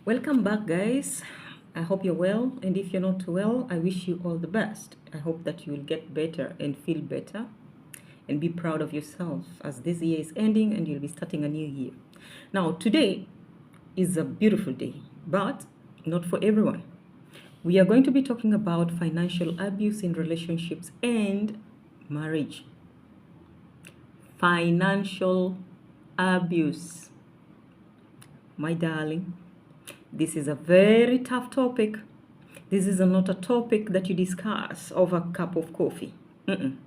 Welcome back, guys. I hope you're well, and if you're not well, I wish you all the best. I hope that you will get better and feel better and be proud of yourself as this year is ending and you'll be starting a new year. Now, today is a beautiful day, but not for everyone. We are going to be talking about financial abuse in relationships and marriage. Financial abuse. My darling, this is a very tough topic. This is not a topic that you discuss over a cup of coffee. Mm-mm.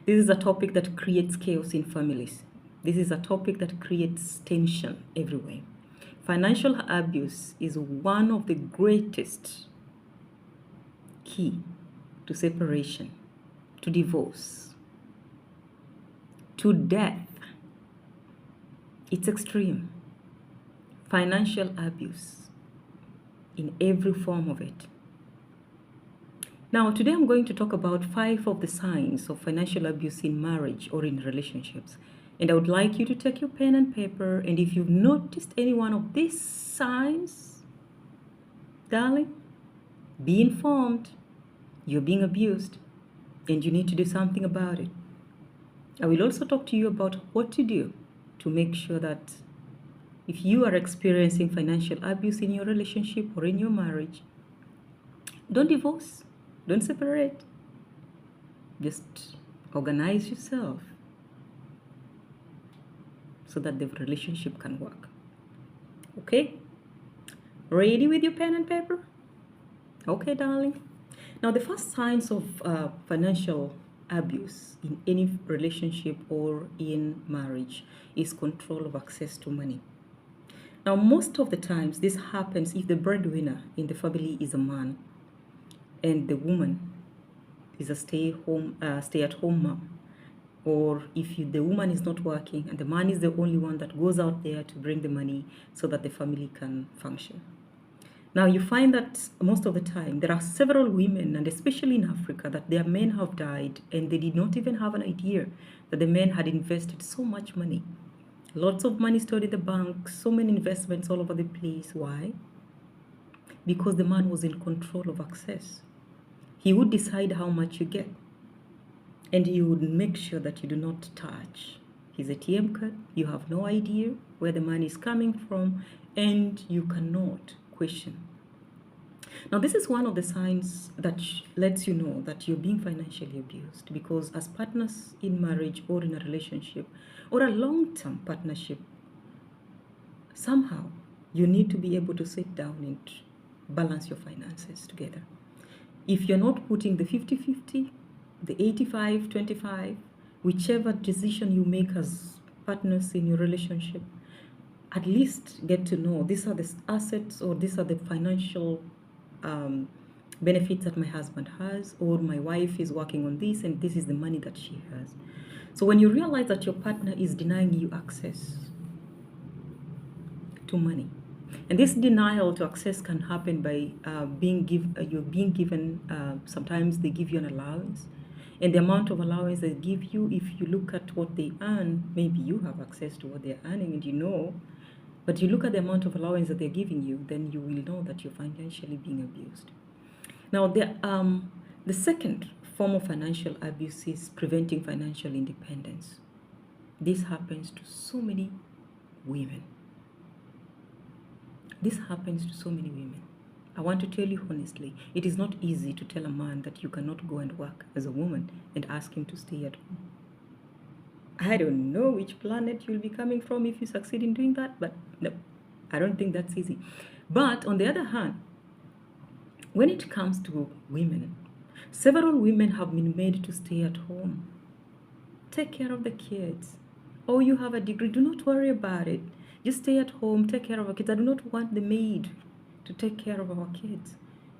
This is a topic that creates chaos in families. This is a topic that creates tension everywhere. Financial abuse is one of the greatest key to separation, to divorce, to death. It's extreme. Financial abuse in every form of it. Now, today I'm going to talk about 5 of the signs of financial abuse in marriage or in relationships. And I would like you to take your pen and paper, and if you've noticed any one of these signs, darling, be informed. You're being abused, and you need to do something about it. I will also talk to you about what to do to make sure that if you are experiencing financial abuse in your relationship or in your marriage, don't divorce, don't separate. Just organize yourself so that the relationship can work. Okay? Ready with your pen and paper? Okay, darling. Now, the first signs of financial abuse in any relationship or in marriage is control of access to money. Now, most of the times, this happens if the breadwinner in the family is a man and the woman is a stay-at-home mom, or if the woman is not working and the man is the only one that goes out there to bring the money so that the family can function. Now, you find that most of the time there are several women, and especially in Africa, that their men have died and they did not even have an idea that the men had invested so much money. Lots of money stored in the bank, so many investments all over the place. Why? Because the man was in control of access. He would decide how much you get, and he would make sure that you do not touch his ATM card. You have no idea where the money is coming from, and you cannot question. Now, this is one of the signs that lets you know that you're being financially abused, because as partners in marriage or in a relationship or a long-term partnership, somehow you need to be able to sit down and balance your finances together. If you're not putting the 50-50, the 85-25, whichever decision you make as partners in your relationship, at least get to know these are the assets or these are the financial benefits that my husband has, or my wife is working on this and this is the money that she has. So when you realize that your partner is denying you access to money, and this denial to access can happen by you're being given, sometimes they give you an allowance, and the amount of allowance they give you, if you look at what they earn, maybe you have access to what they're earning and you know, but you look at the amount of allowance that they're giving you, then you will know that you're financially being abused. Now, the second form of financial abuse is preventing financial independence. This happens to so many women. This happens to so many women. I want to tell you honestly, it is not easy to tell a man that you cannot go and work as a woman and ask him to stay at home. I don't know which planet you'll be coming from if you succeed in doing that, but no, I don't think that's easy. But on the other hand, when it comes to women, several women have been made to stay at home. Take care of the kids. Oh, you have a degree, do not worry about it. Just stay at home, take care of our kids. I do not want the maid to take care of our kids.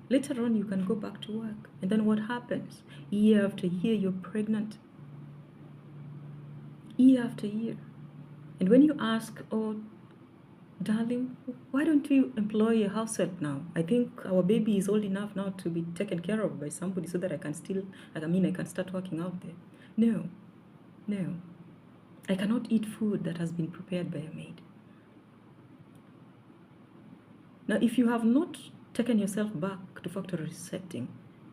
Later on, you can go back to work. And then what happens? Year after year, you're pregnant. Year after year. And when you ask, oh, darling, why don't you employ a house help now? I think our baby is old enough now to be taken care of by somebody so that I can start working out there. No. I cannot eat food that has been prepared by a maid. Now, if you have not taken yourself back to factory setting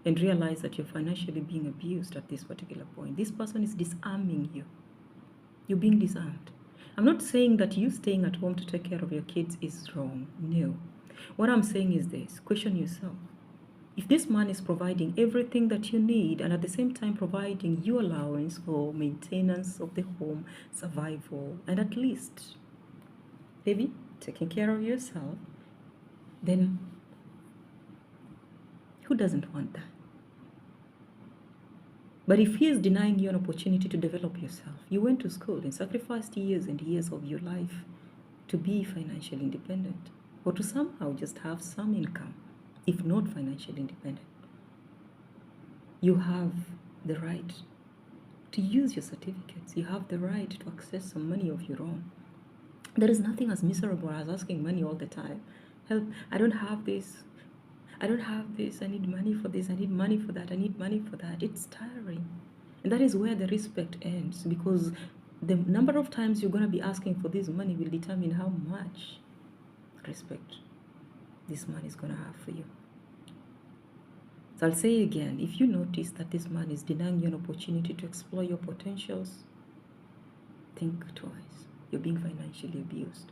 and realize that you're financially being abused at this particular point, this person is disarming you. You're being disarmed. I'm not saying that you staying at home to take care of your kids is wrong. No. What I'm saying is this: question yourself. If this man is providing everything that you need and at the same time providing you allowance for maintenance of the home, survival, and at least maybe taking care of yourself, then who doesn't want that? But if he is denying you an opportunity to develop yourself, you went to school and sacrificed years and years of your life to be financially independent or to somehow just have some income, if not financially independent. You have the right to use your certificates. You have the right to access some money of your own. There is nothing as miserable as asking money all the time. Help, I don't have this. I don't have this. I need money for this. I need money for that. I need money for that. It's tiring. And that is where the respect ends, because the number of times you're going to be asking for this money will determine how much respect this man is going to have for you. So I'll say again, if you notice that this man is denying you an opportunity to explore your potentials, think twice. You're being financially abused.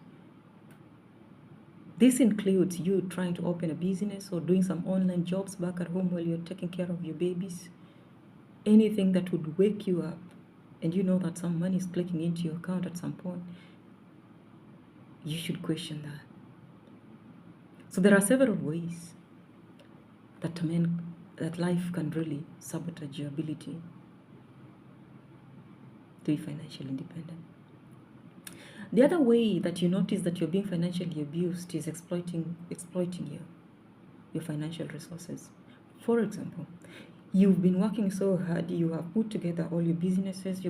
This includes you trying to open a business or doing some online jobs back at home while you're taking care of your babies. Anything that would wake you up and you know that some money is clicking into your account at some point, you should question that. So there are several ways that life can really sabotage your ability to be financially independent. The other way that you notice that you're being financially abused is exploiting you, your financial resources. For example, you've been working so hard, you have put together all your business is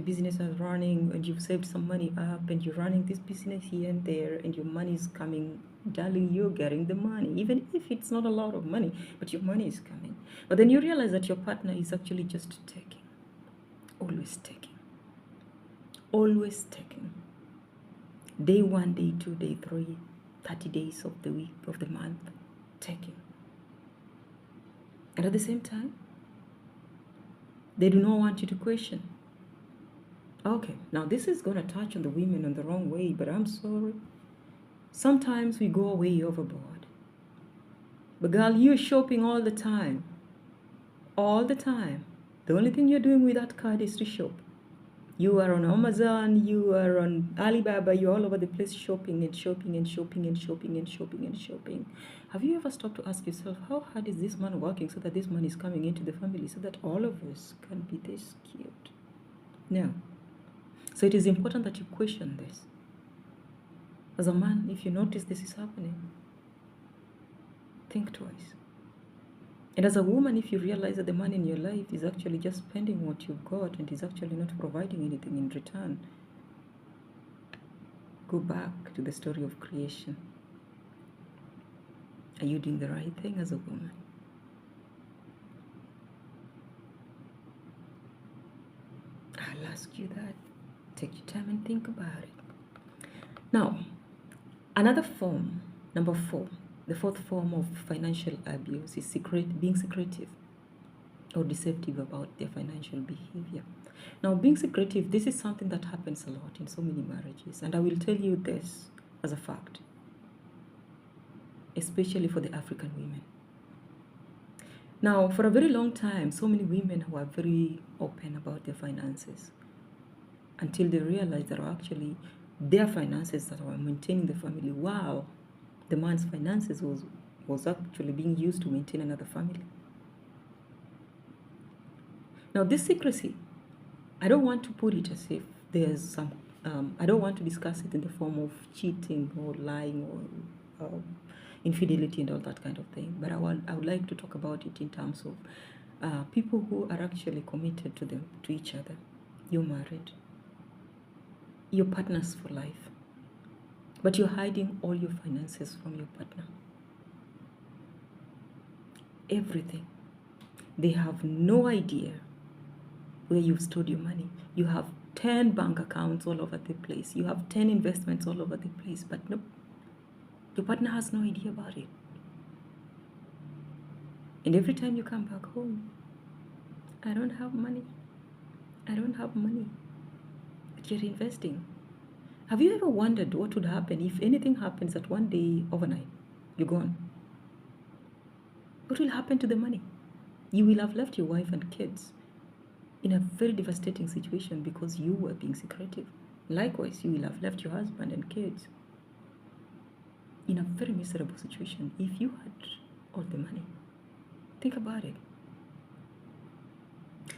running, and you've saved some money up, and you're running this business here and there, and your money is coming. Darling, you're getting the money, even if it's not a lot of money, but your money is coming. But then you realize that your partner is actually just taking, always taking, always taking. Day 1, day 2, day 3, 30 days of the week, of the month, taking. And at the same time, they do not want you to question. Okay, now this is going to touch on the women in the wrong way, but I'm sorry. Sometimes we go way overboard. But girl, you're shopping all the time. All the time. The only thing you're doing with that card is to shop. You are on Amazon, you are on Alibaba, you're all over the place shopping and shopping and shopping and shopping and shopping and shopping. Have you ever stopped to ask yourself, how hard is this man working so that this money is coming into the family so that all of us can be this cute? No. So it is important that you question this. As a man, if you notice this is happening, think twice. And as a woman, if you realize that the man in your life is actually just spending what you've got and is actually not providing anything in return, go back to the story of creation. Are you doing the right thing as a woman? I'll ask you that. Take your time and think about it. Now, another form, number 4, the fourth form of financial abuse is being secretive or deceptive about their financial behavior. Now, being secretive, this is something that happens a lot in so many marriages, and I will tell you this as a fact, especially for the African women. Now, for a very long time, so many women who are very open about their finances until they realize that actually their finances that are maintaining the family, while the man's finances was actually being used to maintain another family. Now, this secrecy, I don't want to put it as if there's some, I don't want to discuss it in the form of cheating or lying or infidelity and all that kind of thing. But I would like to talk about it in terms of people who are actually committed to each other. You're married. You're partners for life. But you're hiding all your finances from your partner. Everything. They have no idea where you've stored your money. You have 10 bank accounts all over the place. You have 10 investments all over the place. But nope. Your partner has no idea about it. And every time you come back home, I don't have money. I don't have money. But you're investing. Have you ever wondered what would happen if anything happens that one day overnight you're gone? What will happen to the money? You will have left your wife and kids in a very devastating situation because you were being secretive. Likewise, you will have left your husband and kids in a very miserable situation if you had all the money. Think about it.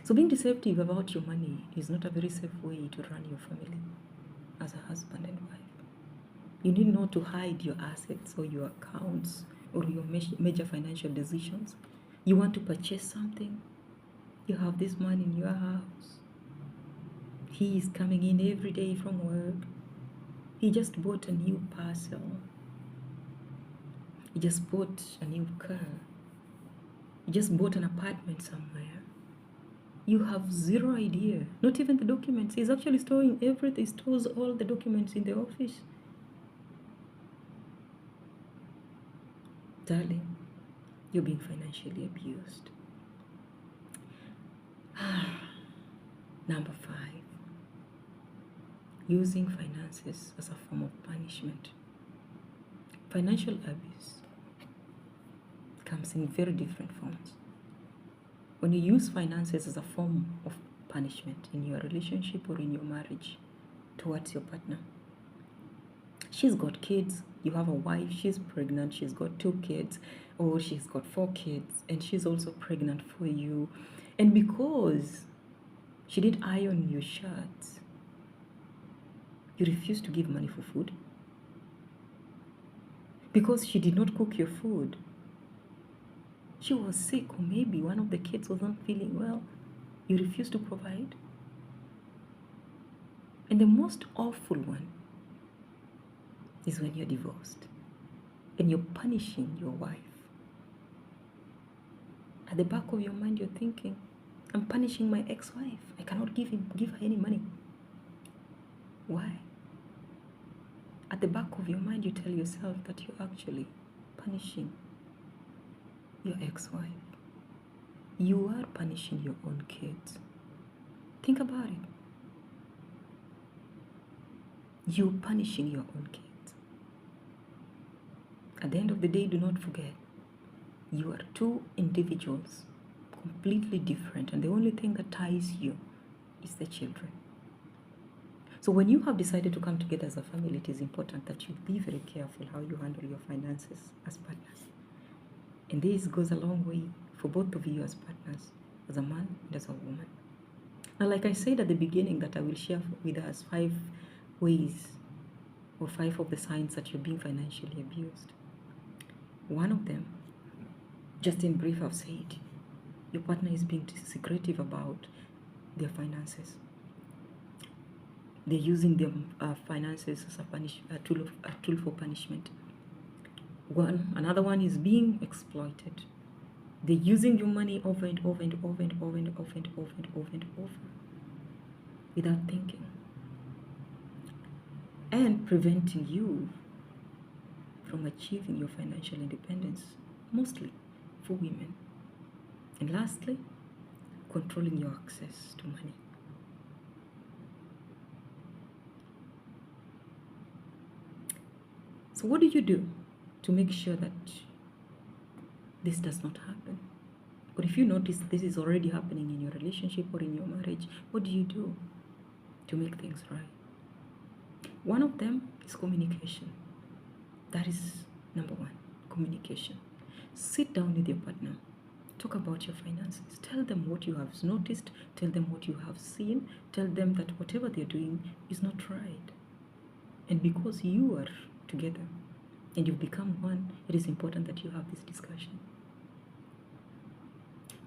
So being deceptive about your money is not a very safe way to run your family as a husband and wife. You need not to hide your assets or your accounts or your major financial decisions. You want to purchase something, you have this man in your house. He is coming in every day from work. He just bought a new parcel. He just bought a new car. He just bought an apartment somewhere. You have zero idea, not even the documents. He's actually storing everything. He stores all the documents in the office. Darling, you're being financially abused. Number 5, using finances as a form of punishment. Financial abuse comes in very different forms. When you use finances as a form of punishment in your relationship or in your marriage towards your partner, she's got kids, you have a wife, she's pregnant, she's got 2 kids, or she's got 4 kids, and she's also pregnant for you. And because she didn't iron your shirts, you refuse to give money for food. Because she did not cook your food, she was sick, or maybe one of the kids wasn't feeling well, you refuse to provide. And the most awful one is when you're divorced and you're punishing your wife. At the back of your mind, you're thinking, I'm punishing my ex-wife. I cannot give her any money. Why? At the back of your mind, you tell yourself that you're actually punishing your ex-wife. You are punishing your own kids. Think about it. You're punishing your own kids. At the end of the day, do not forget, you are 2 individuals, completely different, and the only thing that ties you is the children. So when you have decided to come together as a family, it is important that you be very careful how you handle your finances as partners. And this goes a long way for both of you as partners, as a man and as a woman. Now, like I said at the beginning, that I will share with us 5 ways or 5 of the signs that you're being financially abused. One of them, just in brief, I've said, your partner is being secretive about their finances. They're using their finances as a tool for punishment. Another one is being exploited. They're using your money over and over and over and over and over and over and over and over without thinking, and preventing you from achieving your financial independence, mostly for women. And lastly, controlling your access to money. So what do you do to make sure that this does not happen? Or if you notice this is already happening in your relationship or in your marriage, what do you do to make things right? One of them is communication. That is number 1, communication. Sit down with your partner. Talk about your finances. Tell them what you have noticed. Tell them what you have seen. Tell them that whatever they're doing is not right. And because you are together and you've become one, it is important that you have this discussion.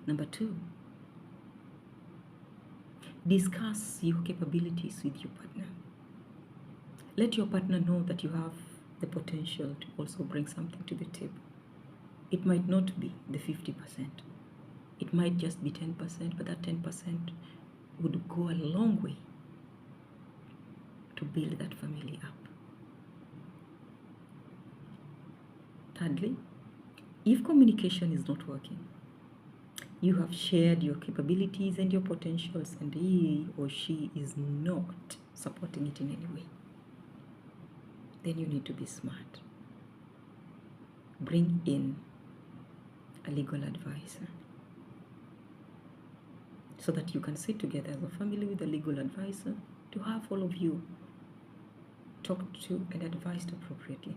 Number 2, discuss your capabilities with your partner. Let your partner know that you have the potential to also bring something to the table. It might not be the 50%. It might just be 10%, but that 10% would go a long way to build that family up. Thirdly, if communication is not working, You have shared your capabilities and your potentials, and he or she is not supporting it in any way. Then you need to be smart. Bring in a legal advisor so that you can sit together as a family with a legal advisor to have all of you talked to and advised appropriately.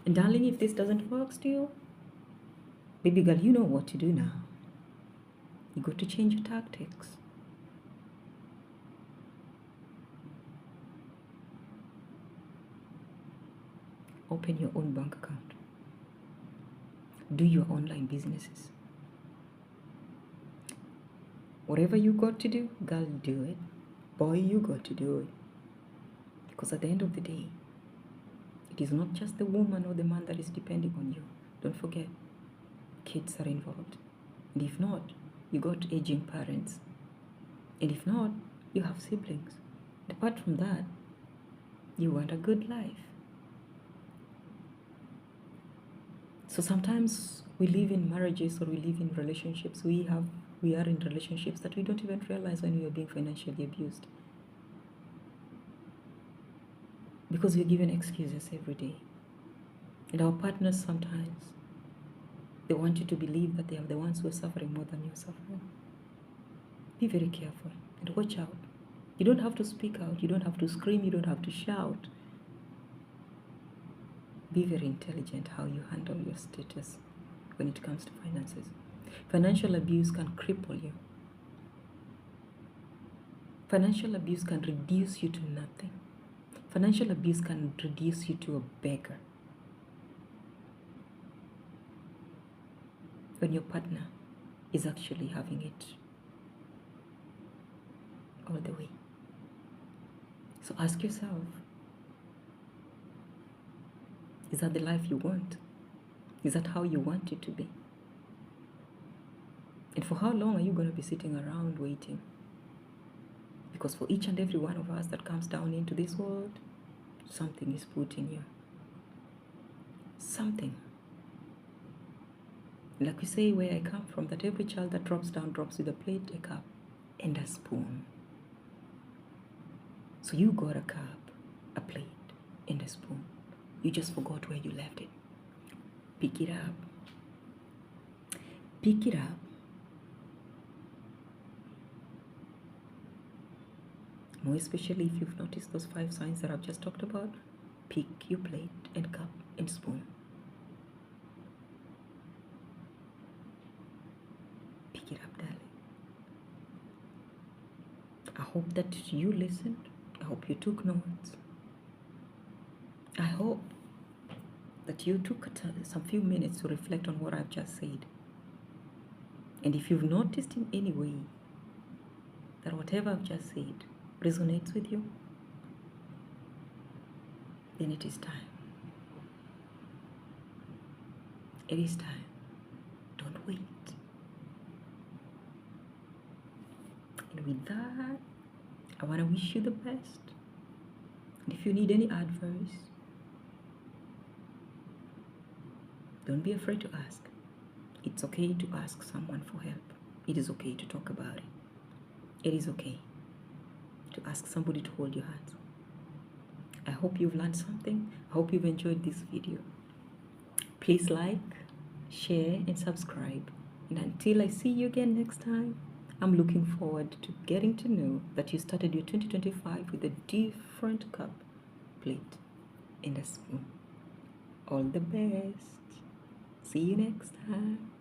And darling, if this doesn't work still, baby girl, you know what to do now. You got to change your tactics. Open your own bank account. Do your online businesses. Whatever you got to do, girl, do it. Boy, you got to do it. Because at the end of the day, it is not just the woman or the man that is depending on you. Don't forget, kids are involved. And if not, you got aging parents. And if not, you have siblings. And apart from that, you want a good life. So sometimes we live in marriages or we live in relationships. We are in relationships that we don't even realize when we are being financially abused. Because we're given excuses every day. And our partners sometimes, they want you to believe that they are the ones who are suffering more than you're suffering. Be very careful and watch out. You don't have to speak out. You don't have to scream. You don't have to shout. Be very intelligent how you handle your status when it comes to finances. Financial abuse can cripple you. Financial abuse can reduce you to nothing. Financial abuse can reduce you to a beggar. When your partner is actually having it all the way. So ask yourself, is that the life you want? Is that how you want it to be? And for how long are you going to be sitting around waiting? Because for each and every one of us that comes down into this world, something is put in you. Something. Like we say where I come from, that every child that drops down drops with a plate, a cup, and a spoon. So you got a cup, a plate, and a spoon. You just forgot where you left it. Pick it up. Pick it up. More especially if you've noticed those 5 signs that I've just talked about. Pick your plate and cup and spoon. Pick it up, darling. I hope that you listened. I hope you took notes. I hope that you took some few minutes to reflect on what I've just said. And if you've noticed in any way that whatever I've just said resonates with you, then it is time. It is time. Don't wait. And with that, I want to wish you the best. And if you need any advice, don't be afraid to ask. It's okay to ask someone for help. It is okay to talk about it. It is okay to ask somebody to hold your hand. I hope you've learned something. I hope you've enjoyed this video. Please like, share, and subscribe. And until I see you again next time, I'm looking forward to getting to know that you started your 2025 with a different cup, plate, and a spoon. All the best. See you next time.